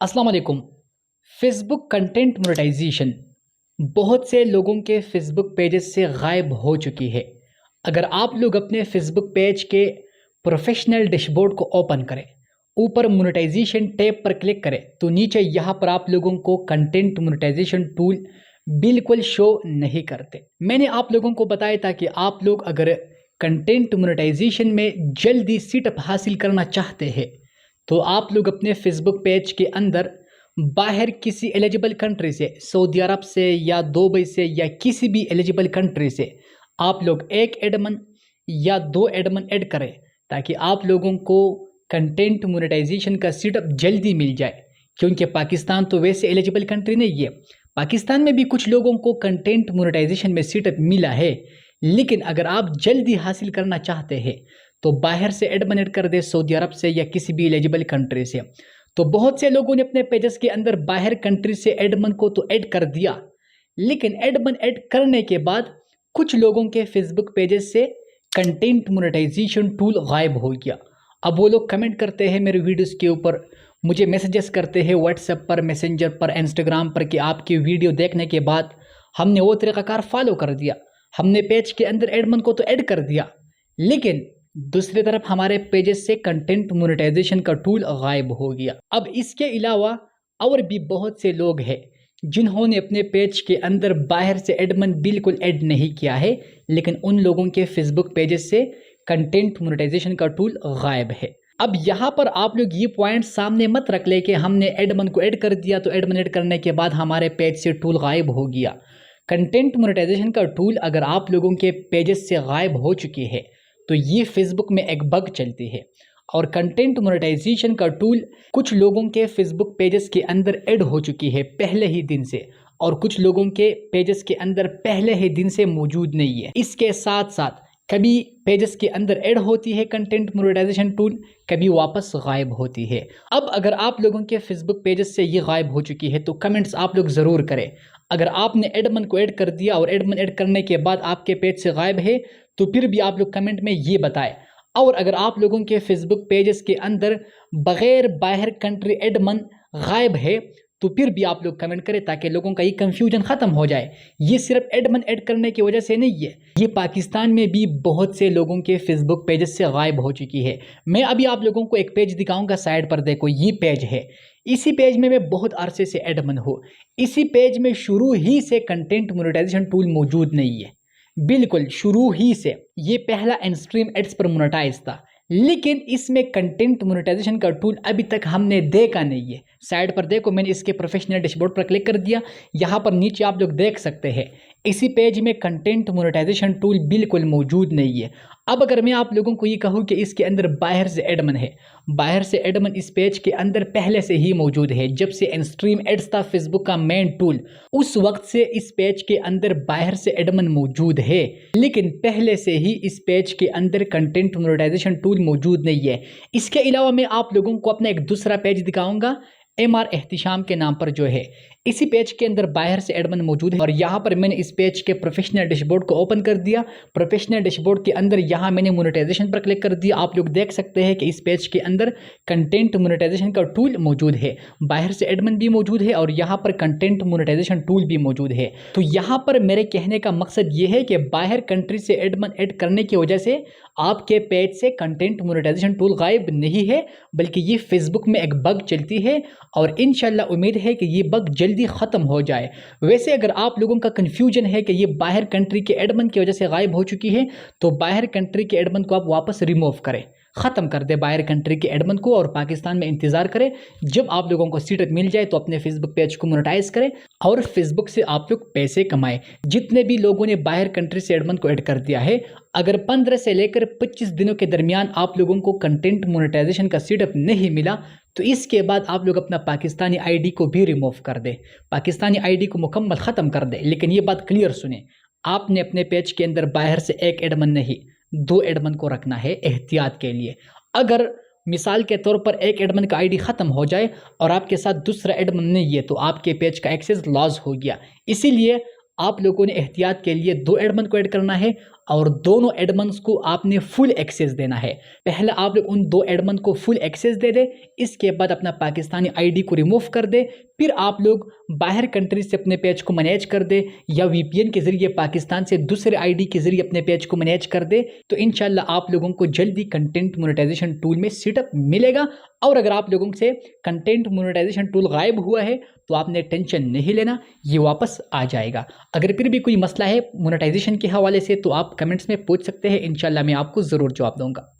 अस्सलाम वालेकुम। Facebook content monetization बहुत से लोगों के फ़ेसबुक पेजेस से गायब हो चुकी है। अगर आप लोग अपने फ़ेसबुक पेज के प्रोफेशनल डैशबोर्ड को ओपन करें, ऊपर मोनेटाइजेशन टैब पर क्लिक करें तो नीचे यहाँ पर आप लोगों को कंटेंट मोनेटाइजेशन टूल बिल्कुल शो नहीं करते। मैंने आप लोगों को बताया था कि आप लोग अगर कंटेंट मोनेटाइजेशन में जल्दी सीटअप हासिल करना चाहते हैं तो आप लोग अपने फेसबुक पेज के अंदर बाहर किसी एलिजिबल कंट्री से, सऊदी अरब से या दुबई से या किसी भी एलिजिबल कंट्री से आप लोग एक एडमन या दो एडमन ऐड करें ताकि आप लोगों को कंटेंट मोनेटाइजेशन का सीटअप जल्दी मिल जाए। क्योंकि पाकिस्तान तो वैसे एलिजिबल कंट्री नहीं है। पाकिस्तान में भी कुछ लोगों को कंटेंट मोनेटाइजेशन में सीटअप मिला है, लेकिन अगर आप जल्दी हासिल करना चाहते हैं तो बाहर से एडमन ऐड कर दे, सऊदी अरब से या किसी भी एलिजिबल कंट्री से। तो बहुत से लोगों ने अपने पेजेस के अंदर बाहर कंट्री से एडमन को तो ऐड कर दिया, लेकिन एडमन ऐड करने के बाद कुछ लोगों के फेसबुक पेजेस से कंटेंट मोनेटाइजेशन टूल गायब हो गया। अब वो लोग कमेंट करते हैं मेरे वीडियोस के ऊपर, मुझे मैसेजेस करते हैं व्हाट्सएप पर, मैसेंजर पर, इंस्टाग्राम पर कि आपकी वीडियो देखने के बाद हमने वो तरीक़ाकार फॉलो कर दिया, हमने पेज के अंदर एडमन को तो ऐड कर दिया, लेकिन दूसरी तरफ हमारे पेजेस से कंटेंट मोनेटाइजेशन का टूल गायब हो गया। अब इसके अलावा और भी बहुत से लोग हैं जिन्होंने अपने पेज के अंदर बाहर से एडमन बिल्कुल ऐड नहीं किया है, लेकिन उन लोगों के फेसबुक पेजेस से कंटेंट मोनेटाइजेशन का टूल गायब है। अब यहाँ पर आप लोग ये पॉइंट सामने मत रख ले कि हमने एडमन को ऐड कर दिया तो एडमन ऐड करने के बाद हमारे पेज से टूल गायब हो गया। कंटेंट मोनेटाइजेशन का टूल अगर आप लोगों के पेजेस से गायब हो चुकी है तो ये फेसबुक में एक बग चलती है, और कंटेंट मोनेटाइजेशन का टूल कुछ लोगों के फेसबुक पेजेस के अंदर ऐड हो चुकी है पहले ही दिन से, और कुछ लोगों के पेजेस के अंदर पहले ही दिन से मौजूद नहीं है। इसके साथ साथ कभी पेजेस के अंदर ऐड होती है कंटेंट मोनेटाइजेशन टूल, कभी वापस गायब होती है। अब अगर आप लोगों के फेसबुक पेजेस से ये गायब हो चुकी है तो कमेंट्स आप लोग ज़रूर करें। अगर आपने एडमन को ऐड कर दिया और एडमन ऐड करने के बाद आपके पेज से गायब है तो फिर भी आप लोग कमेंट में ये बताएं। और अगर आप लोगों के फेसबुक पेजेस के अंदर बगैर बाहर कंट्री एडमन गायब है तो फिर भी आप लोग कमेंट करें ताकि लोगों का ये कंफ्यूजन ख़त्म हो जाए। ये सिर्फ एडमन ऐड करने की वजह से नहीं है, ये पाकिस्तान में भी बहुत से लोगों के फेसबुक पेजेस से गायब हो चुकी है। मैं अभी आप लोगों को एक पेज दिखाऊंगा, साइड पर देखो ये पेज है। इसी पेज में मैं बहुत अरसे से एडमन हूँ। इसी पेज में शुरू ही से कंटेंट मोनेटाइजेशन टूल मौजूद नहीं है, बिल्कुल शुरू ही से। ये पहला इनस्ट्रीम एड्स पर मोनेटाइज था, लेकिन इसमें कंटेंट मोनेटाइजेशन का टूल अभी तक हमने देखा नहीं है। साइड पर देखो, मैंने इसके प्रोफेशनल डैशबोर्ड पर क्लिक कर दिया, यहाँ पर नीचे आप लोग देख सकते हैं इसी पेज में कंटेंट मोनेटाइजेशन टूल बिल्कुल मौजूद नहीं है। अब अगर मैं आप लोगों को ये कहूँ कि इसके अंदर बाहर से एडमन है, बाहर से एडमन इस पेज के अंदर पहले से ही मौजूद है। जब से इंस्ट्रीम एड्स था फेसबुक का मेन टूल, उस वक्त से इस पेज के अंदर बाहर से एडमन मौजूद है, लेकिन पहले से ही इस पेज के अंदर कंटेंट मोनेटाइजेशन टूल मौजूद नहीं है। इसके अलावा मैं आप लोगों को अपना एक दूसरा पेज दिखाऊंगा MR एहतिशाम के नाम पर, जो है इसी पेज के अंदर बाहर से एडमन मौजूद है। और यहाँ पर मैंने इस पेज के प्रोफेशनल डैशबोर्ड को ओपन कर दिया। प्रोफेशनल डैशबोर्ड के अंदर यहाँ मैंने मोनेटाइजेशन पर क्लिक कर दिया। आप लोग देख सकते हैं कि इस पेज के अंदर कंटेंट मोनेटाइजेशन का टूल मौजूद है, बाहर से एडमन भी मौजूद है और यहाँ पर कंटेंट मोनेटाइजेशन टूल भी मौजूद है। तो यहाँ पर मेरे कहने का मकसद ये है कि बाहर कंट्री से एडमन ऐड करने की वजह से आपके पेज से कंटेंट मोनेटाइजेशन टूल गायब नहीं है, बल्कि ये फेसबुक में एक बग चलती है और इंशाल्लाह उम्मीद है कि ये बग जल्दी ख़त्म हो जाए। वैसे अगर आप लोगों का कन्फ्यूजन है कि ये बाहर कंट्री के एडमन की वजह से गायब हो चुकी है तो बाहर कंट्री के एडमन को आप वापस रिमूव करें, ख़त्म कर दे बाहर कंट्री के एडमन को, और पाकिस्तान में इंतज़ार करें जब आप लोगों को सीटअप मिल जाए तो अपने फेसबुक पेज को मोनेटाइज करें और फेसबुक से आप लोग पैसे कमाएं। जितने भी लोगों ने बाहर कंट्री से एडमन को ऐड कर दिया है, अगर 15 से लेकर 25 दिनों के दरमियान आप लोगों को कंटेंट मोनेटाइजेशन का सीटअप नहीं मिला तो इसके बाद आप लोग अपना पाकिस्तानी आईडी को भी रिमूव कर दे, पाकिस्तानी आईडी को मुकम्मल ख़त्म कर दे। लेकिन ये बात क्लियर सुने, आपने अपने पेज के अंदर बाहर से एक एडमन नहीं, 2 एडमन को रखना है एहतियात के लिए। अगर मिसाल के तौर पर एक एडमन का आईडी ख़त्म हो जाए और आपके साथ दूसरा एडमन नहीं है तो आपके पेज का एक्सेस लॉस हो गया। इसीलिए आप लोगों ने एहतियात के लिए 2 एडमन को ऐड करना है और दोनों एडमन्स को आपने फुल एक्सेस देना है। पहले आप लोग उन 2 एडमन को फुल एक्सेस दे दे, इसके बाद अपना पाकिस्तानी आईडी को रिमूव कर दे, फिर आप लोग बाहर कंट्री से अपने पेज को मैनेज कर दे या वीपीएन के जरिए पाकिस्तान से दूसरे आईडी के जरिए अपने पेज को मैनेज कर दे, तो इंशाल्लाह आप लोगों को जल्दी कंटेंट मोनेटाइजेशन टूल में सेटअप मिलेगा। और अगर आप लोगों से कंटेंट मोनेटाइजेशन टूल गायब हुआ है तो आपने टेंशन नहीं लेना, ये वापस आ जाएगा। अगर फिर भी कोई मसला है मोनेटाइजेशन के हवाले से तो आप कमेंट्स में पूछ सकते हैं, इंशाल्लाह मैं आपको ज़रूर जवाब दूंगा।